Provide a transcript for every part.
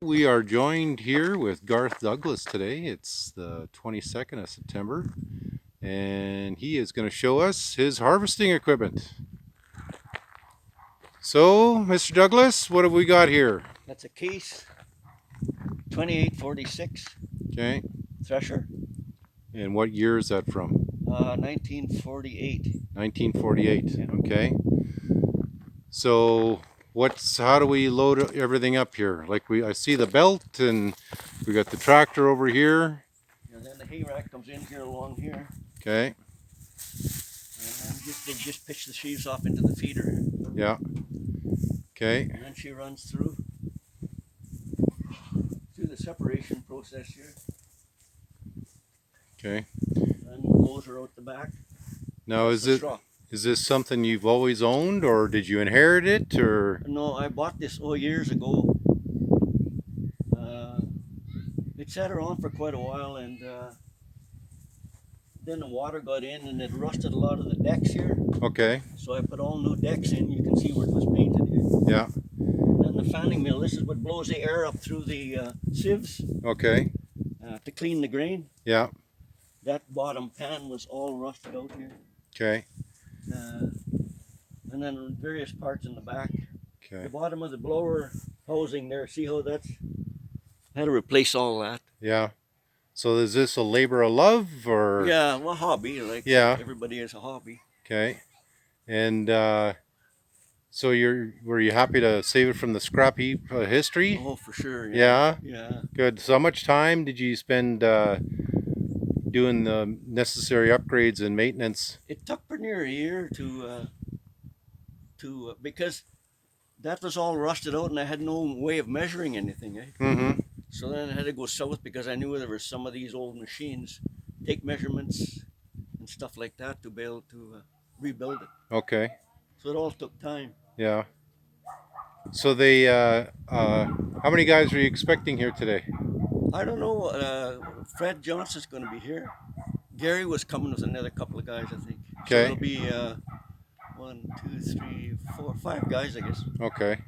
We are joined here with Garth Douglas today. It's the 22nd of September, and he is going to show us his harvesting equipment. So, Mr. Douglas, what have we got here? That's a Case 2846 Okay, Thresher, and what year is that from? 1948. 1948. Yeah. Okay. So, how do we load everything up here? I see the belt, and we got the tractor over here. And then the hay rack comes in here along here. Okay. And then they just pitch the sheaves off into the feeder. Yeah. Okay. And then she runs through the separation process here. Okay. And blows her out the back. Now, is this something you've always owned, or did you inherit it, or? No, I bought this years ago. It sat around for quite a while, and then the water got in and it rusted a lot of the decks here. Okay. So I put all new decks in. You can see where it was painted here. Yeah. And then the fanning mill, this is what blows the air up through the sieves. Okay. To clean the grain. Yeah. That bottom pan was all rusted out here. Okay. And then various parts in the back. Okay. The bottom of the blower housing there, see how that's, I had to replace all that. Yeah. So is this a labor of love, or? Yeah, well, hobby, like yeah. Everybody has a hobby. Okay. And so were you happy to save it from the scrap heap history? Oh, for sure. Yeah. Yeah. Good. So how much time did you spend doing the necessary upgrades and maintenance? It took pretty near a year to because that was all rusted out and I had no way of measuring anything. Mm-hmm. So then I had to go south because I knew there were some of these old machines, take measurements and stuff like that to be able to rebuild it. Okay. So it all took time. Yeah. So how many guys are you expecting here today? I don't know. Fred Johnson's going to be here. Gary was coming with another couple of guys, I think. Okay. So it'll be 1, 2, 3, 4, 5 guys, I guess. Okay.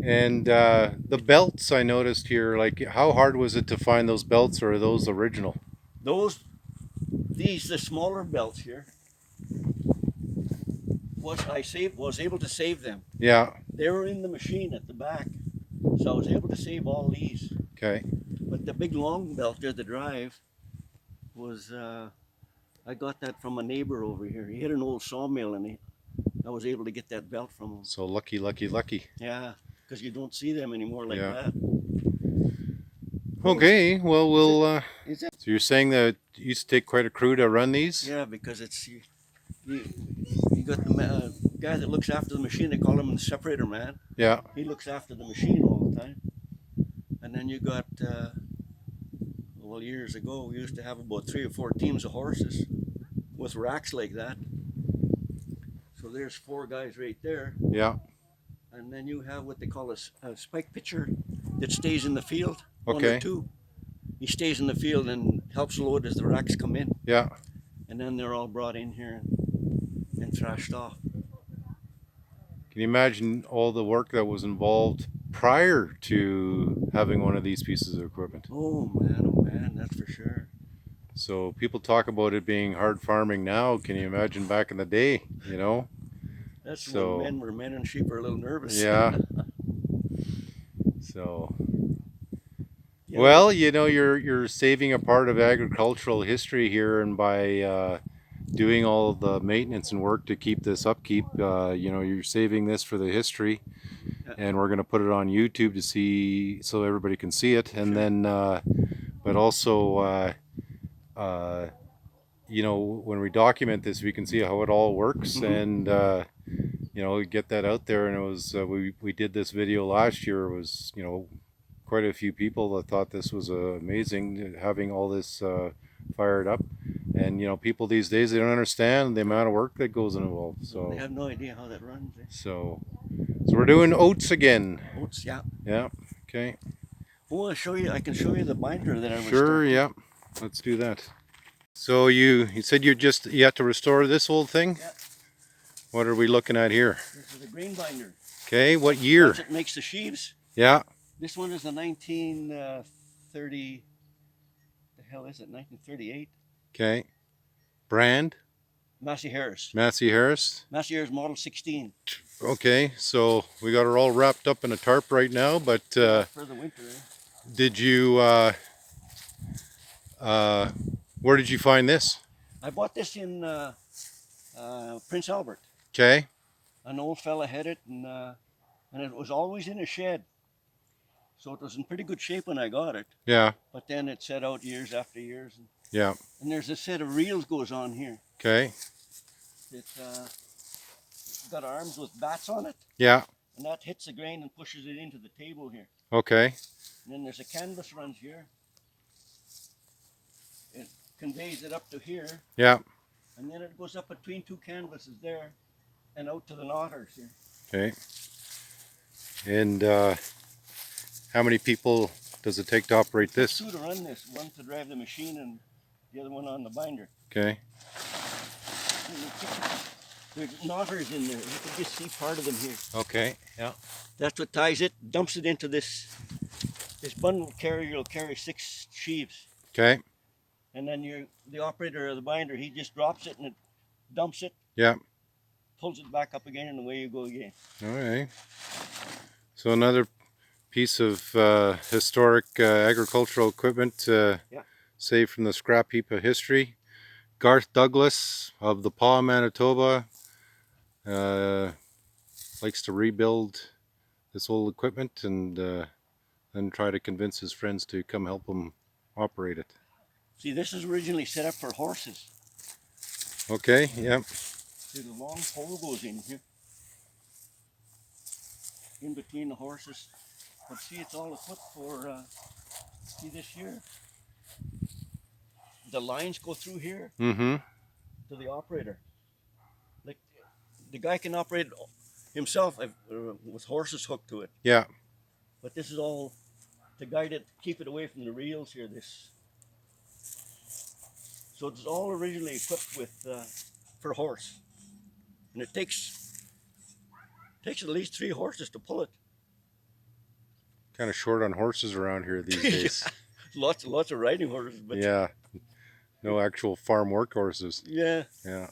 And the belts I noticed here, like how hard was it to find those belts, or are those original? The smaller belts here, was able to save them. Yeah. They were in the machine at the back, so I was able to save all these. Okay. But the big long belt there, the drive, was I got that from a neighbor over here. He had an old sawmill, and I was able to get that belt from him. So lucky, lucky, lucky. Yeah, because you don't see them anymore like yeah. that. Okay, well, we'll. So you're saying that you used to take quite a crew to run these? Yeah, because it's you got the guy that looks after the machine. They call him the separator man. Yeah. He looks after the machine all the time. And then you got, well, years ago, we used to have about 3 or 4 teams of horses with racks like that. So there's 4 guys right there. Yeah. And then you have what they call a spike pitcher that stays in the field. Okay. 1 or 2. He stays in the field and helps load as the racks come in. Yeah. And then they're all brought in here and thrashed off. Can you imagine all the work that was involved prior to having one of these pieces of equipment? Oh man, that's for sure. So people talk about it being hard farming now. Can you imagine back in the day, you know? That's when men and sheep are a little nervous. Yeah. So, yeah. Well, you know, you're saving a part of agricultural history here, and by doing all the maintenance and work to keep this upkeep, you know, you're saving this for the history. Yeah. And we're going to put it on YouTube to see, so everybody can see it. And sure. Then, but also, you know, when we document this, we can see how it all works. Mm-hmm. And you know, get that out there. And it was we did this video last year. It was, you know, quite a few people that thought this was amazing, having all this fired up. And you know, people these days, they don't understand the amount of work that goes involved. So they have no idea how that runs. So we're doing oats again. Oats, yeah. Yeah. Okay. Well, I can show you the binder that I restored. Sure. Yeah. Let's do that. So you said you had to restore this old thing? Yeah. What are we looking at here? This is a grain binder. Okay. What year? It makes the sheaves. Yeah. This one is a 1930. The hell is it? 1938. Okay. Brand? Massey Harris. Massey Harris. Massey Harris Model 16. Okay, so we got her all wrapped up in a tarp right now, but For the winter. did you, where did you find this? I bought this in Prince Albert. Okay. An old fella had it, and it was always in a shed. So it was in pretty good shape when I got it. Yeah. But then it set out years after years. Yeah. And there's a set of reels goes on here. Okay. It's got arms with bats on it. Yeah. And that hits the grain and pushes it into the table here. Okay. And then there's a canvas runs here. It conveys it up to here. Yeah. And then it goes up between two canvases there and out to the knotters here. Okay. And how many people does it take to operate this? Two to run this, one to drive the machine and the other one on the binder. Okay. There's knotters in there. You can just see part of them here. Okay. Yeah. That's what ties it, dumps it into this bundle carrier. Will carry 6 sheaves. Okay. And then the operator of the binder, he just drops it and it dumps it. Yeah. Pulls it back up again, and away you go again. All right. So another piece of historic agricultural equipment saved from the scrap heap of history. Garth Douglas of the Paw, Manitoba, likes to rebuild this old equipment and then try to convince his friends to come help him operate it. See, this is originally set up for horses. Okay, yeah. There's a long pole goes in here, in between the horses. But see, it's all equipped for, see this here? The lines go through here Mm-hmm. to the operator. Like, the guy can operate himself with horses hooked to it. Yeah. But this is all to guide it, keep it away from the reels here. So it's all originally equipped with for horse, and it takes at least 3 horses to pull it. Kind of short on horses around here these days. Lots of riding horses, but Yeah. No actual farm work horses. yeah. Yeah.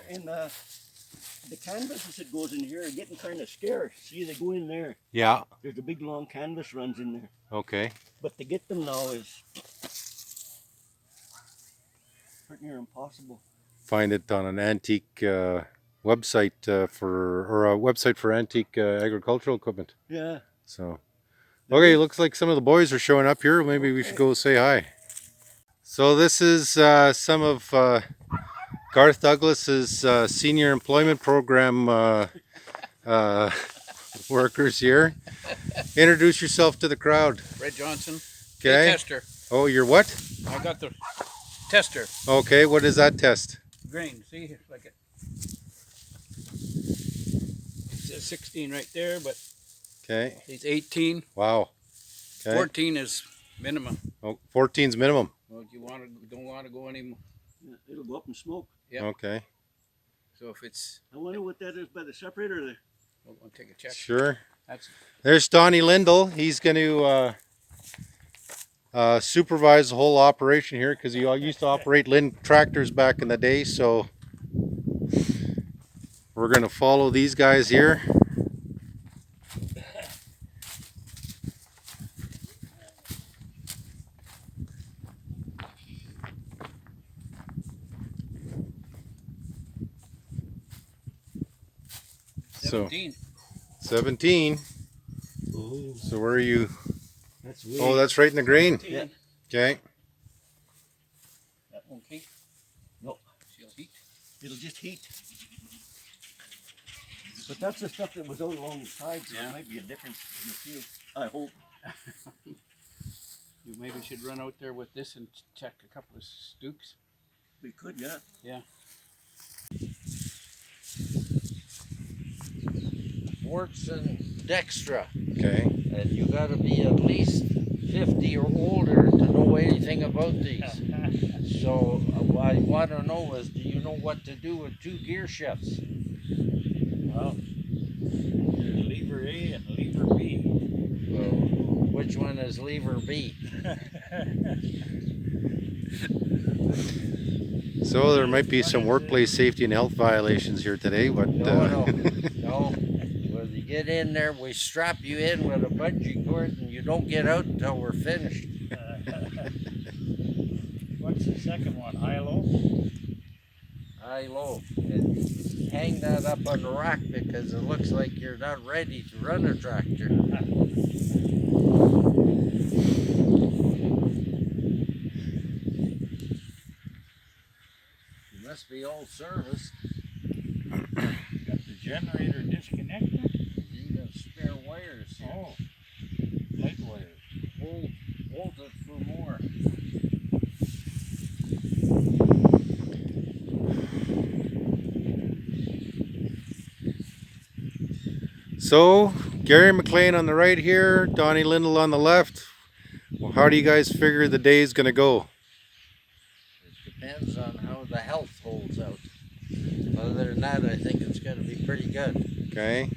And the canvases that goes in here are getting kind of scarce. See, they go in there. Yeah. There's a big long canvas runs in there. Okay. But to get them now is pretty near impossible. Find it on an antique website or a website for antique agricultural equipment. Yeah. So, okay, looks like some of the boys are showing up here. Maybe we should go say hi. So this is some of Garth Douglas's senior employment program workers here. Introduce yourself to the crowd. Red Johnson. Okay. The tester. Oh, you're what? I got the tester. Okay, what does that test? Grain. See, it's like it says 16 right there, but Okay. it's 18. Wow. Okay. 14 is minimum. Oh, 14's minimum. Well, if you don't want to go any more. Yeah, it'll go up in smoke. Yeah. Okay. So if it's, I wonder what that is by the separator there. I'll take a check. Sure. That's There's Donnie Lindell. He's going to supervise the whole operation here because he used to operate Lind tractors back in the day. So we're going to follow these guys here. So 17. 17. Oh, So where are you? that's weird. Oh, that's right in the grain. Yeah. Okay. That won't heat. No, She'll heat. it'll just heat. But that's the stuff that was out along the sides. So Yeah. There might be a difference in the field. I hope. You maybe should run out there with this and check a couple of stooks. We could, yeah. Yeah. Works in Dextra, Okay. and you got to be at least 50 or older to know anything about these. So what I want to know is, do you know what to do with 2 gear shifts? Well, there's lever A and lever B. which one is lever B. So there might be some workplace safety and health violations here today, but No. When you get in there, we strap you in with a bungee cord and you don't get out until we're finished. What's the second one? High-low? High-low. And hang that up on the rack because it looks like you're not ready to run a tractor. You must be all serviced. Got the generator disconnected? Even spare wires here. Oh, light wires. Hold it for more. so Gary McLean on the right here, Donnie Lindell on the left. Well, how do you guys figure the day's gonna go? It depends on how the health holds out. Other than that, I think it's going to be pretty good. Okay.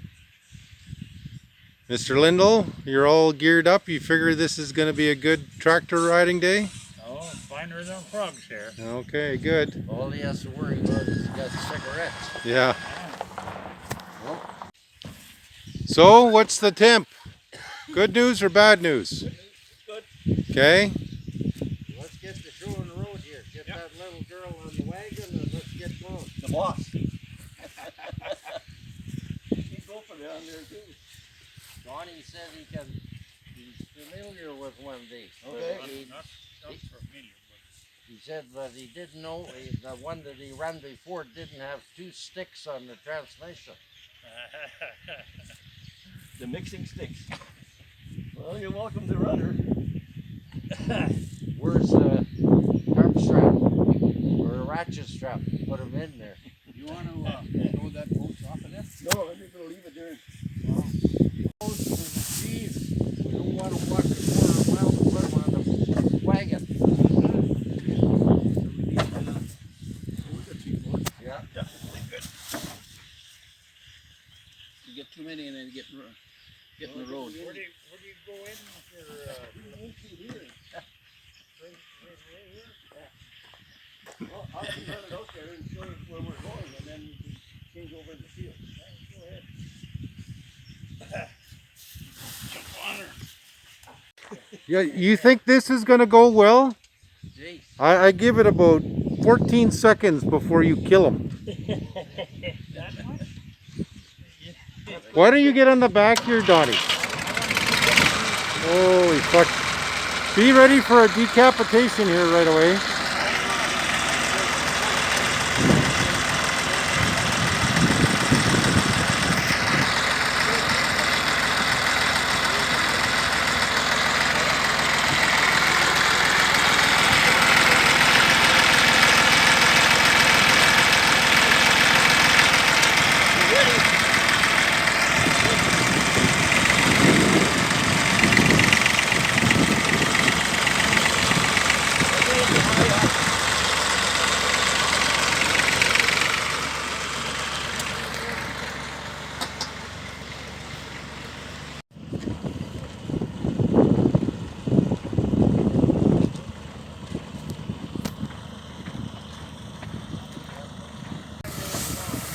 Mr. Lindell, you're all geared up. You figure this is gonna be a good tractor riding day? Oh, finer than frogs here. Okay, good. All he has to worry about is he's got cigarettes. Yeah. Well, So what's the temp? Good news or bad news? Good. Okay. let's get the show on the road here. Get that little girl on the wagon and let's get going. The boss. He's open down there too. Donnie said he's familiar with one of these. but Okay. Not familiar, He said that he didn't know the one that he ran before didn't have two sticks on the transmission. The mixing sticks. Well, you're welcome to run her. Where's the carb strap or a ratchet strap? Put them in there. You want to throw that post off of this? No, I'm just gonna leave it there. Close to the cheese. We don't want to walk a quarter mile to put them on the wagon. Yeah. You get too many and then get in the road. Where do you go in for, Well, I'll be running out there and show you where we're going, and then you can change over in the field. Go ahead. jump on her? Yeah, you think this is gonna go well? Jeez. I give it about 14 seconds before you kill him. That much? Why don't you get on the back here, Donnie? Holy fuck. Be ready for a decapitation here right away.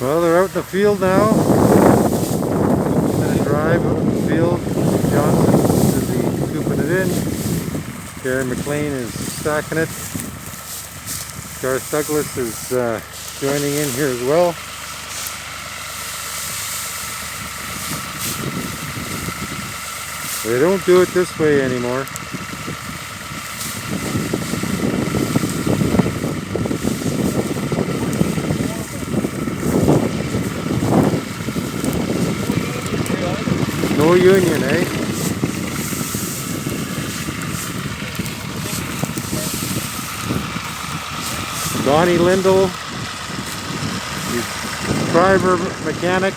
Well, they're out in the field now. Minute drive out in the field. Johnson is busy scooping it in. Gary McLean is stacking it. Garth Douglas is joining in here as well. They don't do it this way anymore. No union, eh? Donnie Lindell, driver, mechanic.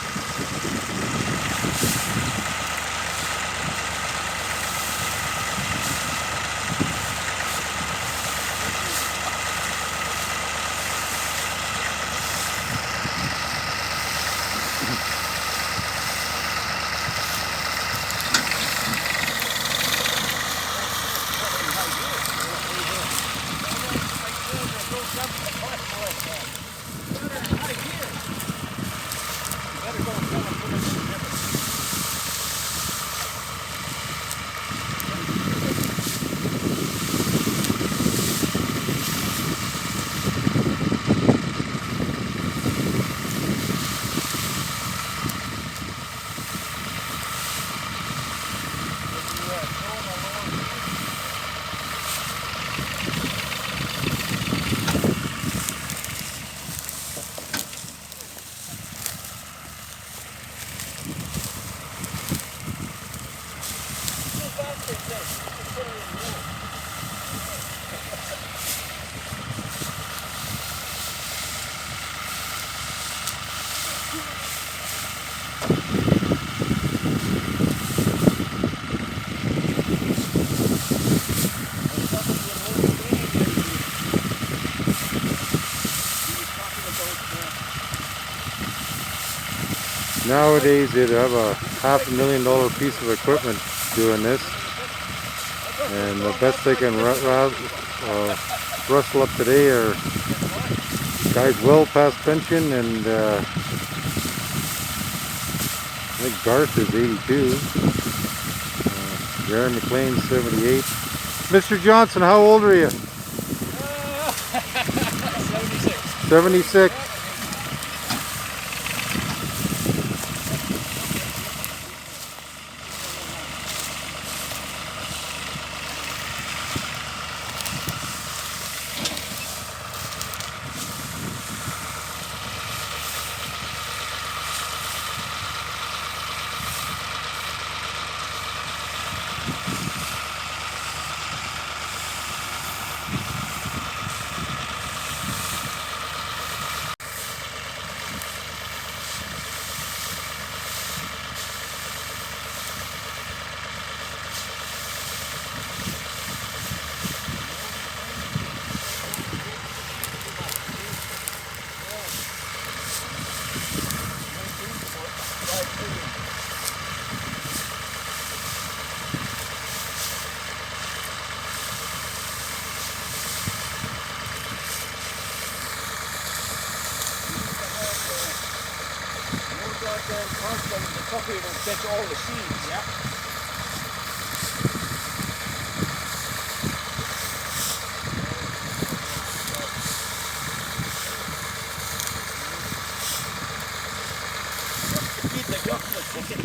Nowadays, they'd have a $500,000 piece of equipment doing this, and the best they can rustle up today are guys well past pension, and I think Garth is 82, Darren McLean's 78. Mr. Johnson, how old are you? 76. 76. The puppy will catch all the seeds, yeah? Feed the duck the chicken.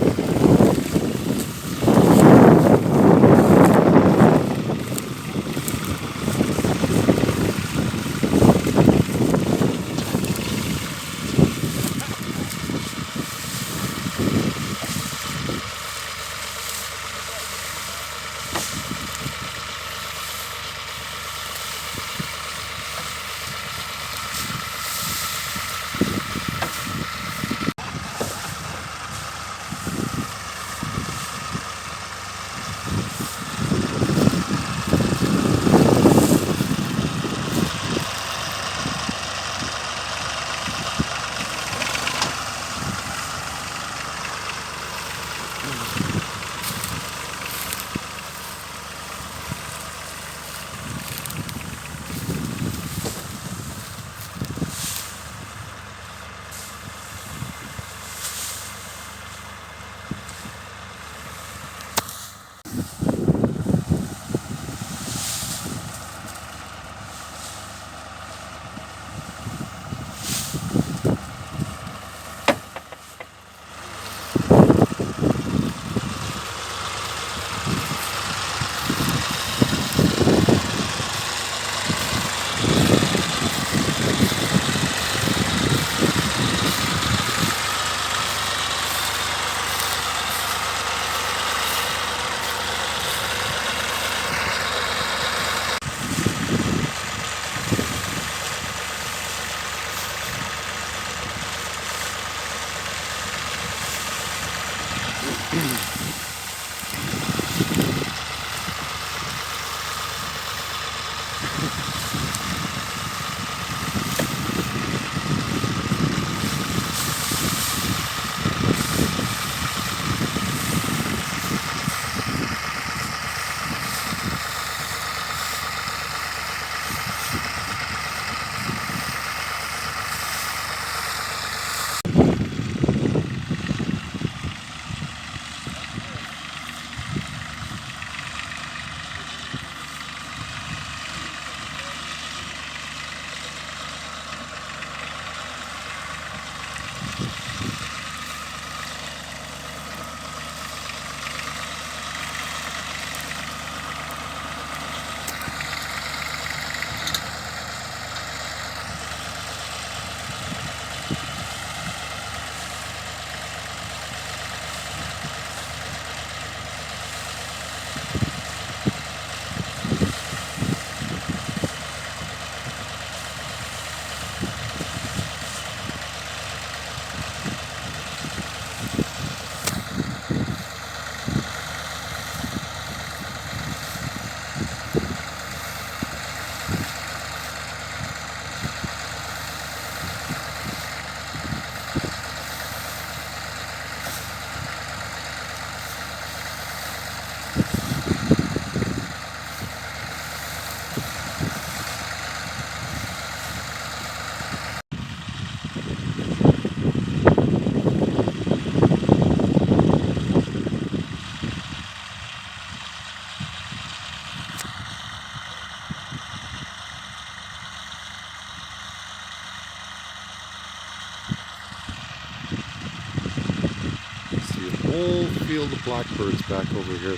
field of blackbirds back over here.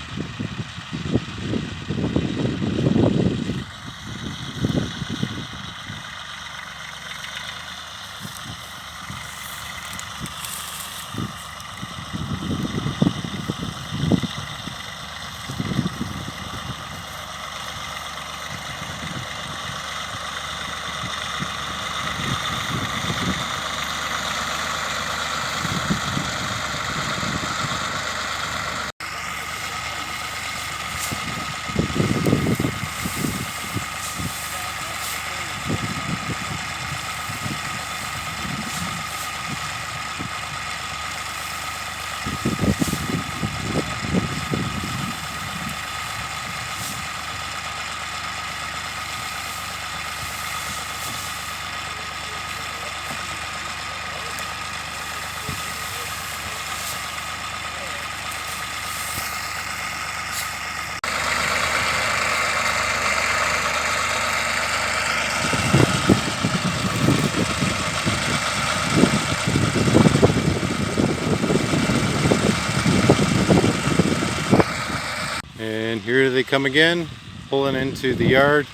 And here they come again, pulling into the yard.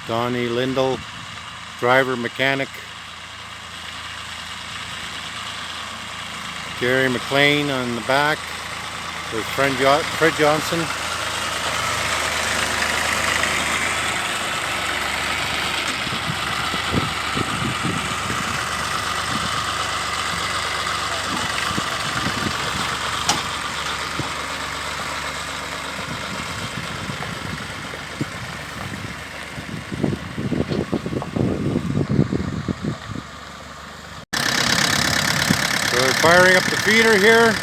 Donnie Lindell, driver mechanic. Gary McLean on the back with Fred Johnson. So we're firing up the feeder here.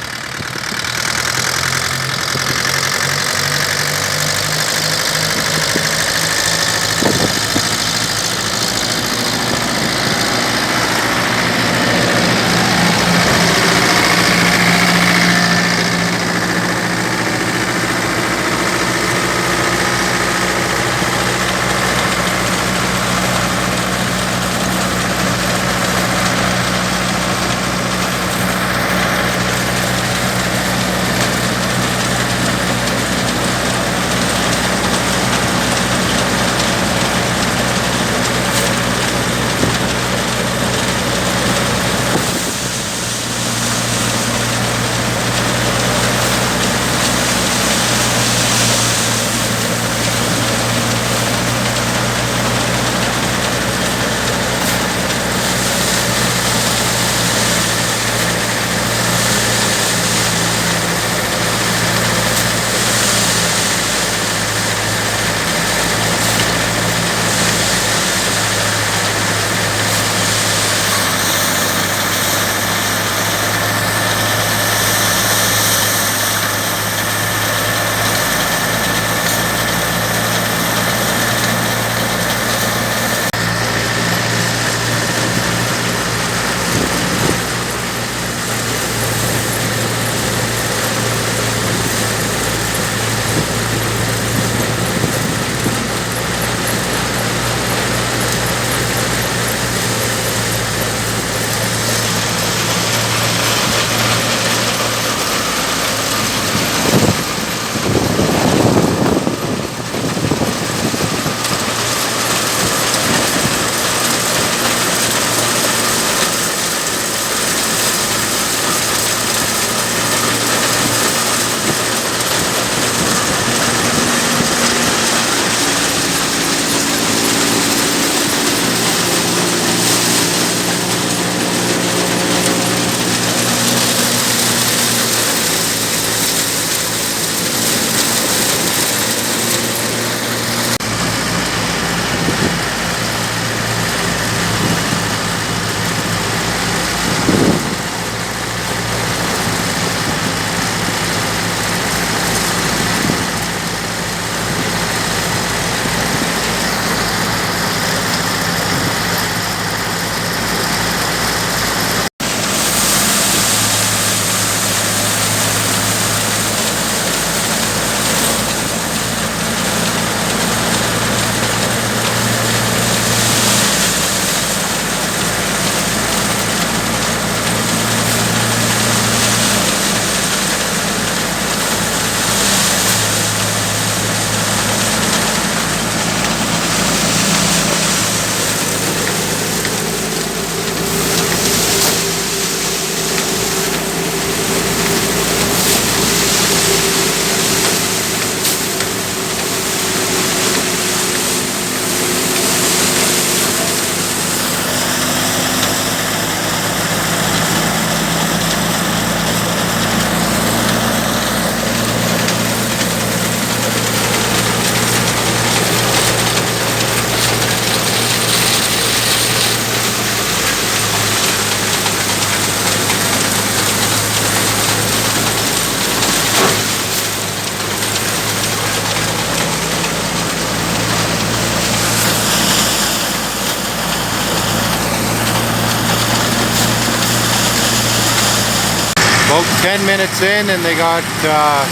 about 10 minutes in, and they got about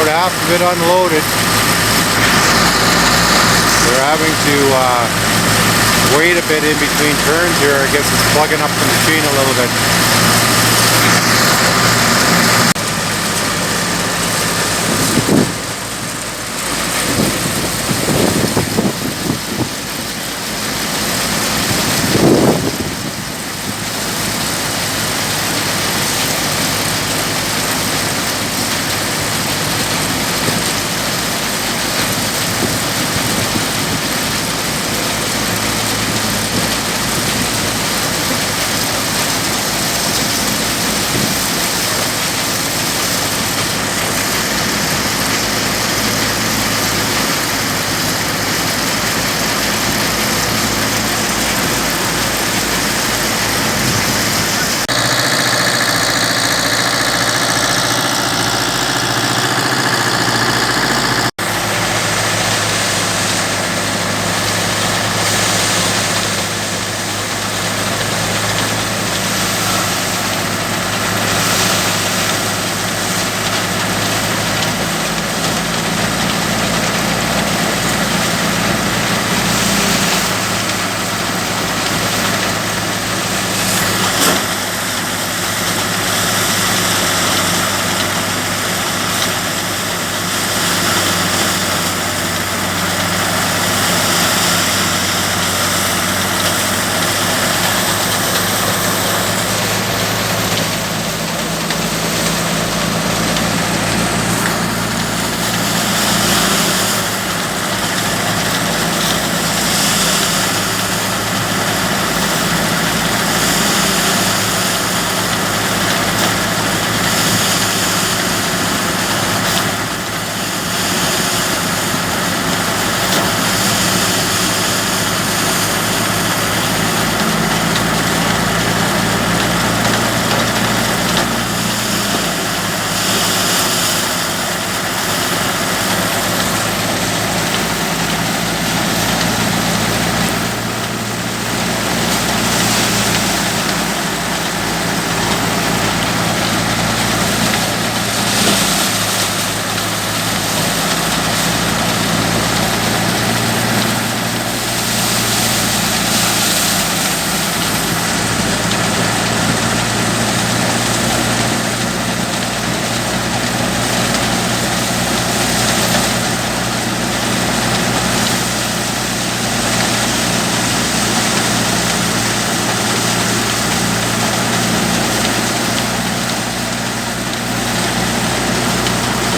half of it unloaded. They're having to wait a bit in between turns here. I guess it's plugging up the machine a little bit.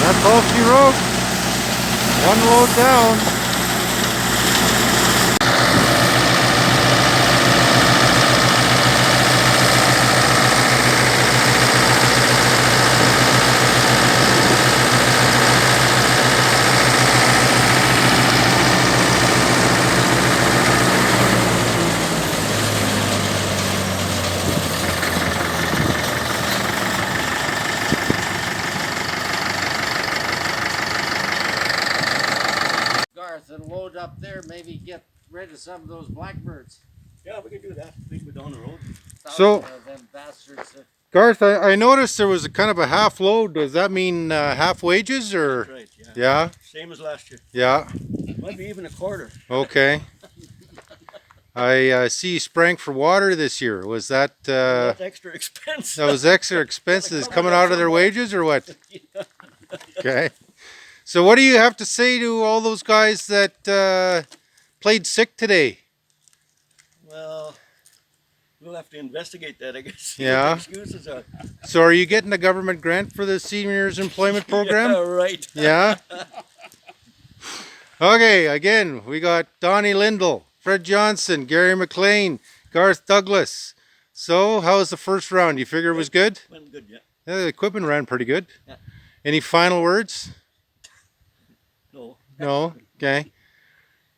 That's all she wrote. One load down. Garth, and load up there, maybe get rid of some of those blackbirds. Yeah, we can do that. At least we're down the road. So- Them bastards. Garth, I noticed there was a kind of a half load. Does that mean half wages or? That's right, yeah. Yeah, Same as last year. yeah, Might be even a quarter. okay. I see you sprang for water this year. Was that That's extra expense. that was extra expenses coming out of their wages or what? Okay. So what do you have to say to all those guys that played sick today? Well, we'll have to investigate that, I guess. See Yeah. what the excuses are. So are you getting a government grant for the seniors employment program? Yeah, right. Yeah. Okay, again, we got Donnie Lindell, Fred Johnson, Gary McLean, Garth Douglas. So, how was the first round? You figure it was good? Went good, yeah. Yeah, the equipment ran pretty good. Yeah. Any final words? No. No? Okay.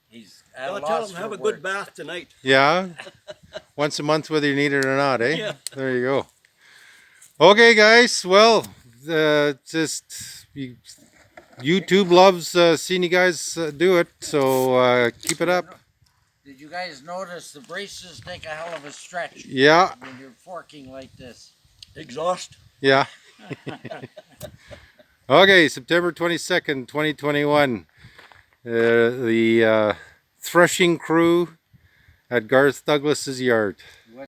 He's at a I'll tell loss them for have a words. good bath tonight. Yeah? Once a month whether you need it or not, eh? Yeah. There you go. Okay, guys. Well, YouTube loves seeing you guys do it, so keep it up. Did you guys notice the braces take a hell of a stretch Yeah. when you're forking like this? Exhaust. Yeah. Okay, September 22nd, 2021. The threshing crew at Garth Douglas's yard.